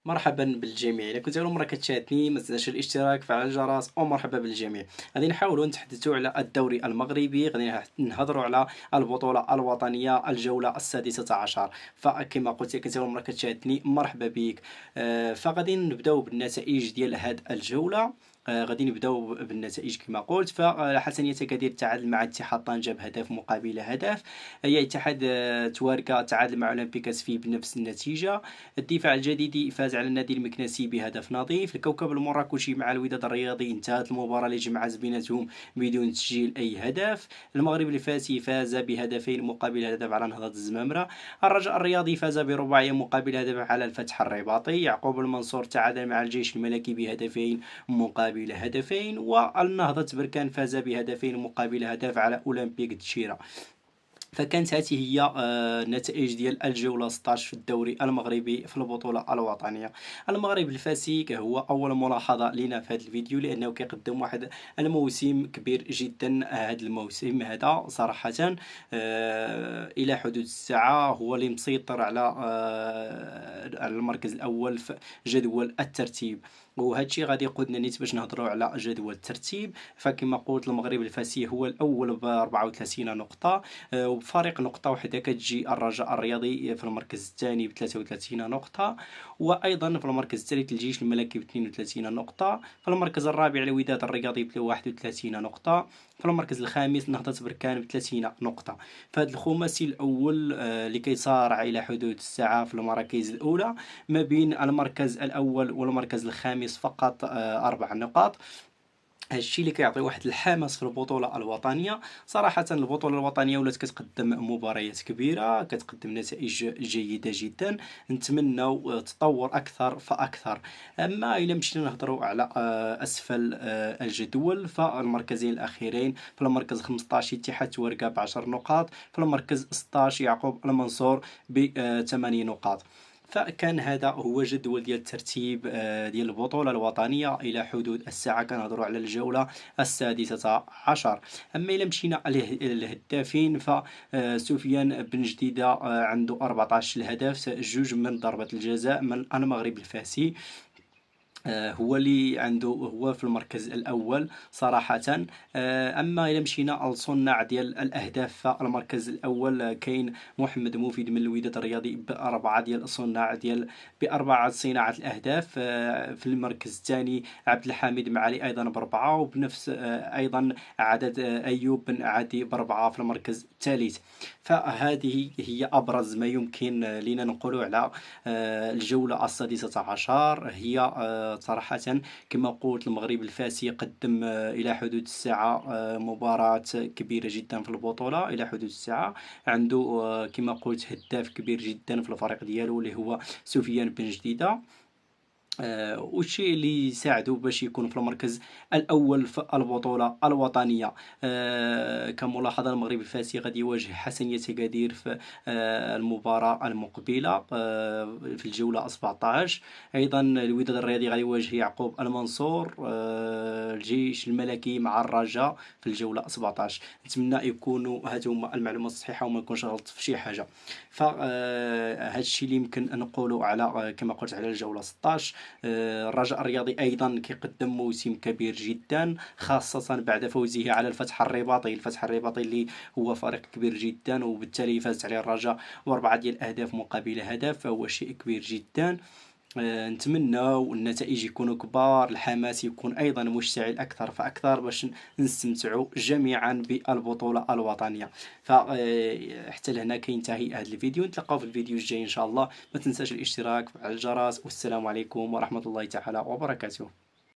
مرحبا بالجميع. الا كنت اول مره كتشاهدني ما تنساش الاشتراك فعل الجرس او مرحبا بالجميع. غادي نحاولوا نتحدثوا على الدوري المغربي، غادي نهضروا على البطوله الوطنيه الجوله السادسة عشر. فكما قلت لك كنت اول مره كتشاهدني مرحبا بك. فغادي نبداو بالنتائج ديال هاد الجوله. غادي نبداو بالنتائج كما قلت. فحسنية كدير التعادل مع اتحاد طنجة بهدف مقابل هدف. هي اتحاد تواركا تعادل مع اولمبيك اسفي بنفس النتيجه. الدفاع الجديدي فاز على النادي المكنسي بهدف نظيف. الكوكب المراكشي مع الوداد الرياضي انتهت المباراة اللي جمعت بيناتهم بدون تسجيل أي هدف. المغرب الفاسي فاز بهدفين مقابل هدف على نهضة الزمامرة. الرجاء الرياضي فاز برباعية مقابل هدف على الفتح الرباطي. يعقوب المنصور تعادل مع الجيش الملكي بهدفين مقابل هدفين. والنهضة بركان فاز بهدفين مقابل هدف على أولمبيك تشيرا. فكانت هذه هي النتائج ديال الجولة 16 في الدوري المغربي في البطولة الوطنية. المغرب الفاسي هو أول ملاحظة لنا في هذا الفيديو، لأنه كيقدم واحد الموسم كبير جدا. هذا الموسم هذا صراحة إلى حدود الساعة هو اللي مسيطر على المركز الأول في جدول الترتيب. وهذا الشيء غادي يقودنا نيت باش نهضروا على جدول الترتيب. فكما قلت المغرب الفاسي هو الأول ب 34 نقطة، وبفارق نقطة واحدة كتجي الرجاء الرياضي في المركز الثاني ب 33 نقطة. وأيضا في المركز الثالث الجيش الملكي ب 32 نقطة. في المركز الرابع الوداد الرياضي ب 31 نقطة. في المركز الخامس نهضة بركان ب 30 نقطة. فهذا الخماسي الأول اللي كيصارع إلى حدود الساعة في المراكز الأولى ما بين المركز الأول والمركز الخامس فقط 4 نقاط. هادشي اللي كيعطي واحد الحماس في البطوله الوطنيه. صراحه البطوله الوطنيه ولات كتقدم مباريات كبيره، كتقدم نتائج جيده جدا. نتمنوا تطور اكثر فاكثر. اما الا مشينا نهضروا على اسفل الجدول، فالمركزين الاخيرين في المركز 15 اتحاد تورقه ب10 نقاط. في المركز 16 يعقوب المنصور ب8 نقاط. فكان هذا هو جدول ديال الترتيب ديال البطولة الوطنية إلى حدود الساعة. كنهضروا على الجولة السادسة عشر. أما إلا مشينا للهدافين، فسفيان بن جديدة عنده 14 الهدف، جوج من ضربة الجزاء من المغرب الفاسي. هو اللي عنده هو في المركز الاول صراحه. اما الا مشينا للصناع ديال الاهداف، فالمركز الاول كاين محمد مفيد من الوداد الرياضي باربعه ديال الصناع باربعه صناعه الاهداف. في المركز الثاني عبد الحميد معالي ايضا باربعه، وبنفس ايضا عدد ايوب بن عدي باربعه في المركز الثالث. فهذه هي ابرز ما يمكن لنا نقول على الجوله السادسة عشر. هي صراحة كما قلت المغرب الفاسي قدم إلى حدود الساعة مباراة كبيرة جدا في البطولة. إلى حدود الساعة عنده كما قلت هداف كبير جدا في الفريق ديالو اللي هو سفيان بن جديدة. والشيء اللي يساعده باش يكون في المركز الاول في البطوله الوطنيه. كملاحظه المغرب الفاسي غادي يواجه حسنيه كدير في المباراه المقبله في الجوله 17. ايضا الوداد الرياضي غادي يواجه يعقوب المنصور. الجيش الملكي مع الرجاء في الجوله 17. نتمنى يكونوا هادو هما المعلومات الصحيحه وما نكونش غلطت في شي حاجه. فهذا الشيء اللي يمكن نقولوا على كما قلت على الجوله 16. الرجاء الرياضي ايضا كيقدم موسم كبير جدا، خاصه بعد فوزه على الفتح الرباطي. الفتح الرباطي اللي هو فريق كبير جدا، وبالتالي فازت عليه الرجاء باربعه ديال الاهداف مقابل هدف، فهو شيء كبير جدا. نتمنى النتائج يكونوا كبار، الحماس يكون ايضا مشتعل اكثر فاكثر باش نستمتعوا جميعا بالبطوله الوطنيه. فحتى لهنا كينتهي هذا الفيديو. نتلاقاو في الفيديو الجاي ان شاء الله. ما تنساش الاشتراك وفعل الجرس، والسلام عليكم ورحمه الله تعالى وبركاته.